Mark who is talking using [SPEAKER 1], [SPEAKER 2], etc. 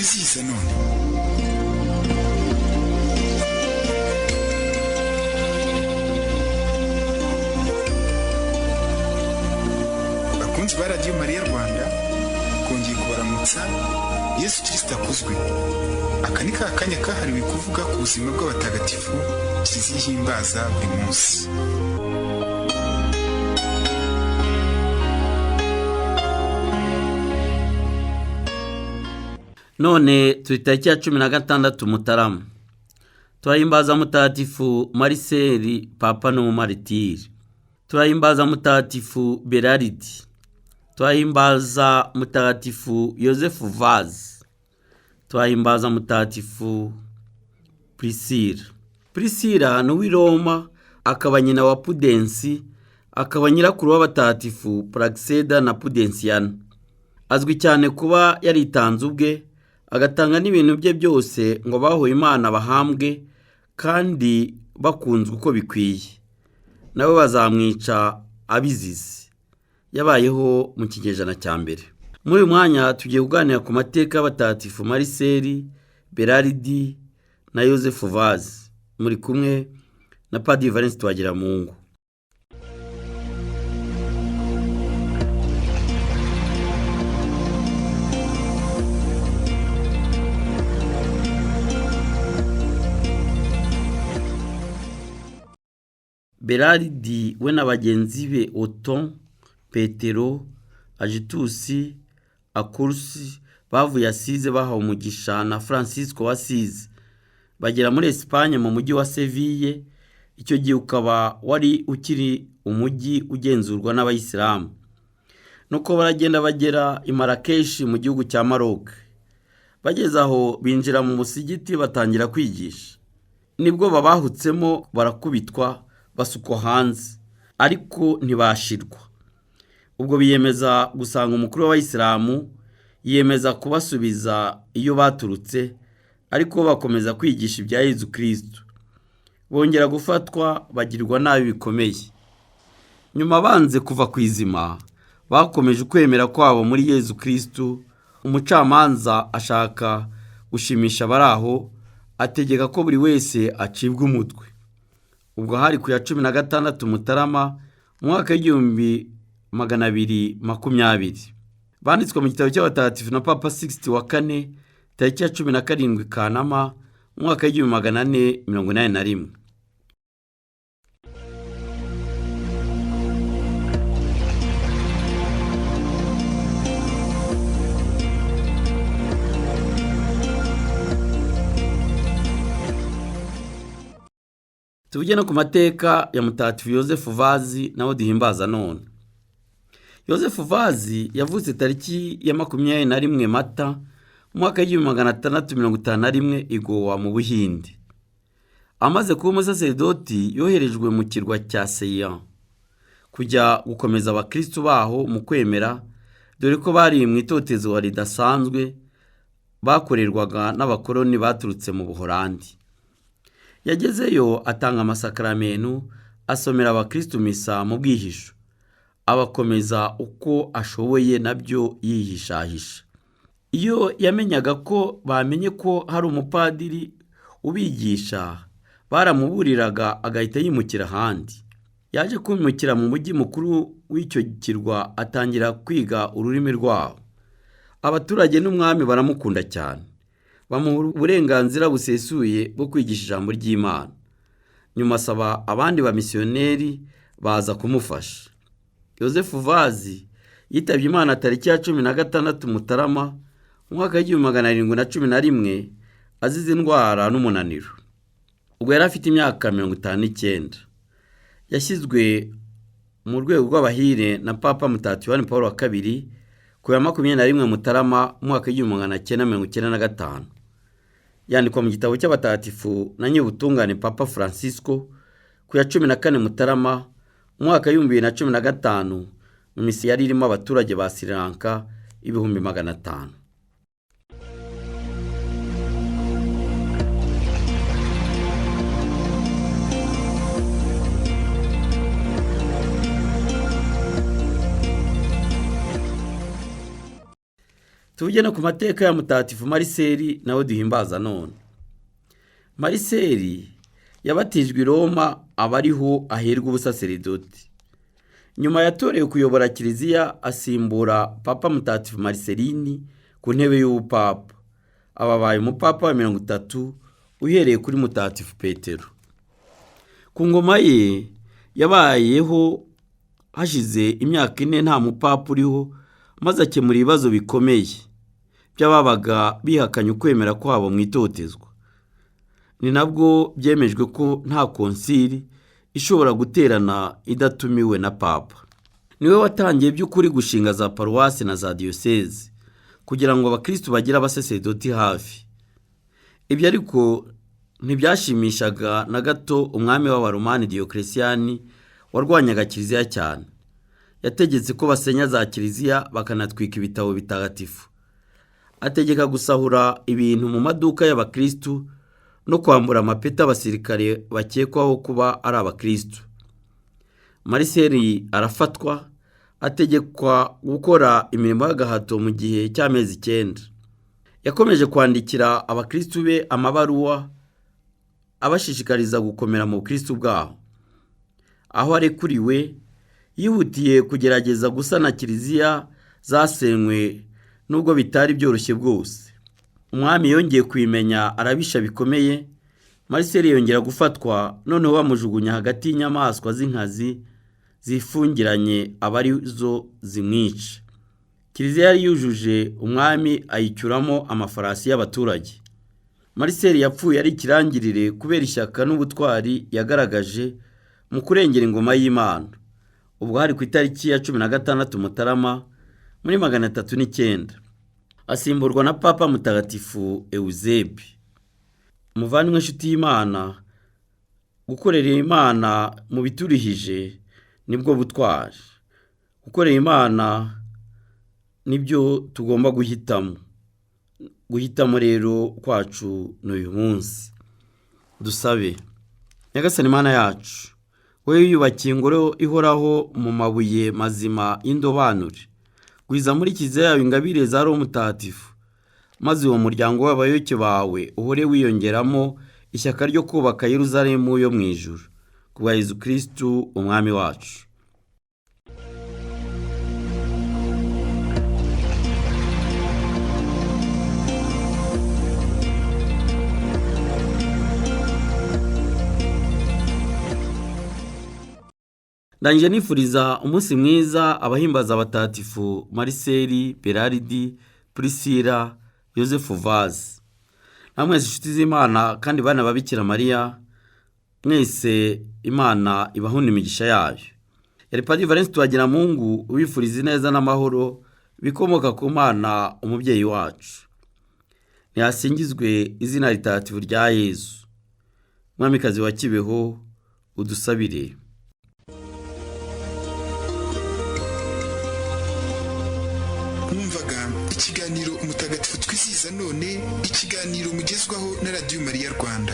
[SPEAKER 1] twizihize none. Bakunzi ba Radio Maria Rwanda, kongeye kubaramutsa. Yesu Kristo akuzwe. Aka ni ka kanya kahariwe kuvuga ku buzima bw'abatagatifu kizihimbaza buri munsi.
[SPEAKER 2] None turi tariki ya 16 Mutarama. Turahimbaza mutagatifu Mariseli Papa n'umumaritiri. Turahimbaza mutagatifu Beraridi. Turahimbaza mutagatifu Yosefu Vaz. Turahimbaza mutagatifu Priscilla. Priscilla ni uw'i Roma, akaba nyina wa Pudensi, akaba nyirakuru w'abatagatifu Praxeda na Pudensiana. Azwi cyane kuba yaritanze ubwe, agatanga n'ibintu bye byose ngo bahuye Imana bahambwe kandi bakunzwe uko bikwiye. Nabo bazamwica abizize. Yabayeho mu kinyejana cya mbere. Muri uyu mwanya tugiye kuganira ku mateka y'abatagatifu Mariseli, Beraridi na Yosefu Vaz. Muri kumwe na Padiri Valens Twagiramungu. Beraridi we na bagenzi be Oton, Petero, Agitusi, Akursi bavuye Asize bahawe umugisha na Francisco wa Asize. Bagera muri Espagne mu mujyi wa Seville, icyo gihe ukaba wari ukiri umujyi ugenzurwa n'abayisilamu. Nuko baragenda bagera i Marrakesh mu gihugu cya Maroc. Bageze aho binjira mu musigiti batangira kwigisha. Nibwo babahutsemo barakubitwa basukwa hanze, ariko ntibashirwa. Ubwo biyemeza gusanga umukuru w'abayisilamu, yiyemeza kubasubiza iyo baturutse, ariko bakomeza kwigisha ibya Yezu Kristo. Bongera gufatwa bagirwa nabi bikomeye. Nyuma banze kuva ku izima, bakomeje kwemera kwabo muri Yezu Kristo. Umucamanza ashaka gushimisha baraho, ategeka ko buri wese acibwa umutwe. Ubwo hari ku ya 16 Mutarama mwaka w'1220. Banditswe mu gitabo cy'abatagatifu na Papa 60 wa kane tariki ya 17 Kanama mwaka w'1481. Tujye no ku mateka ya mutagatifu Yosefu Vaz nawo duhimbaza none. Yosefu Vaz yavutse tariki ya 21 Mata mwaka w'1651 i Goa mu Buhinde. Amaze kuba umusaserdoti yoherejwe mu kirwa cya Ceylon kujya gukomeza abakristo baho mu kwemera, dore ko bari mu itotezo ridasanzwe bakorerwaga n'abakoloni baturutse mu Buholandi. Yagezeyo atanga amasakaramentu, asomera abakristo misa mu bwihisho, abakomeza uko ashoboye nabyo yihishahisha. Iyo yamenyaga ko bamenye ko hari umupadiri ubigisha, baramuburiraga agahita yimukira ahandi. Yaje kwimukira mu mujyi mukuru w'icyo kirwa, atangira kwiga ururimi rwaho. Abaturage n'umwami baramukunda cyane, bamuha uburenganzira busesuye bwo kwigisha ijambo ry'Imana. Nyuma asaba abandi bamisiyoneri baza kumufasha. Yosefu Vaz yitabye Imana tariki ya 16 Mutarama mwaka w'1711 azize indwara n'umunaniro. Ubwo yari afite imyaka 59. Yashyizwe mu rwego rw'abahire na Papa Mutagatifu Yohani Pawulo wa II ku ya 21 Mutarama mwaka w'1995. Yandikwa mu gitabo cy'abatagatifu na Nyirubutungane Papa Francisco ku ya 14 Mutarama mwaka w'2015 mu misi yari irimo abaturage ba Sri Lanka 500. tuvuge no ku mateka ya mutagatifu Mariseli nawe duhimbaza none. Mariseli yabatijwe i Roma aba ariho aherwa ubusaseridoti. Nyuma yatorewe kuyobora kiliziya asimbura papa mutagatifu Mariselini ku ntebe y'ubupapa. Ababaye umupapa wa 30 uhereye kuri mutagatifu Petero. Ku ngoma ye yabayeho hashize imyaka 4 nta mupapa uriho, maze akemura ibibazo bikomeye by'ababaga bihakanye ukwemera kwabo mu itotezwa. Ni nabwo byemejwe ko nta konsili ishobora guterana idatumiwe na papa. Niwe watangiye by'ukuri gushinga za paruwasi na za diyoseze kugira ngo abakristo bagire abasaseridoti hafi. Ibyo ariko ntibyashimishaga na gato umwami w'Abaromani Diocletian warwanyaga kiliziya cyane. Yategetse ko basenya za kiliziya bakanatwika ibitabo bitagatifu. Ategeka gusahura ibintu mu maduka y'abakristo no kwambura amapeta abasirikare bakekwaho kuba ari abakristo. Mariseli arafatwa, ategekwa gukora imirimo y'agahato mu gihe cy'amezi 9. Yakomeje kwandikira abakristo be amabaruwa abashishikariza gukomera mu Kristo bwaho. Aho arekuriwe yihutiye kugerageza gusana kiliziya zasenywe nubwo bitari byoroshye bwose. Umwami yongeye kwimenya arabisha bikomeye. Mariseli yongera gufatwa, noneho bamujugunya hagati y'inyamaswa z'inkazi zifungiranye abarizo zimwica. Kiliziya yari yujuje umwami ayicyuramo amafarasi y'abaturage. Mariseli yapfuye ari ikirangirire kubera ishyaka n'ubutwari yagaragaje mu kurengera ingoma y'Imana. Ubwo hari ku itariki ya 16 Mutarama muri 309. Asimburwa na papa mutagatifu Eusebi. Umuvandimwe nshuti y'Imana, gukorera Imana mu biturihije nibwo butwari. Gukorera Imana nibyo tugomba guhitamo. Guhitamo rero kwacu n'uyu munsi. Dusabe. Nyagasani Imana yacu, wowe yubakiye ingoro ihoraho mu mabuye mazima y'indobanure, gwiza muri kiliziya yawe ingabire za Roho Mutagatifu, maze uwo muryango w'abayoboke bawe uhore wiyongeramo ishyaka ryo kubaka Yerusalemu yo mu ijuru, kubwa Yezu Kristo umwami wacu. Ndangije nifuriza umunsi mwiza abahimbaza abatagatifu Mariseli, Berardi, Priscilla, Yosefu Vazi. Namwese inshuti z'Imana kandi bana babikira Mariya, mwese Imana ibahune imigisha yayo. Yari Padiri Valens Twagiramungu ubifuriza neza n'amahoro bikomoka ku Mana umubyeyi wacu. Nihasingizwe izina ritagatifu rya Yezu. Mwamikazi wa Kibeho, udusabire.
[SPEAKER 1] Mwumvaga ikiganiro umutagatifu twizihiza none, ikiganiro mugezwaho na Radio Maria Rwanda.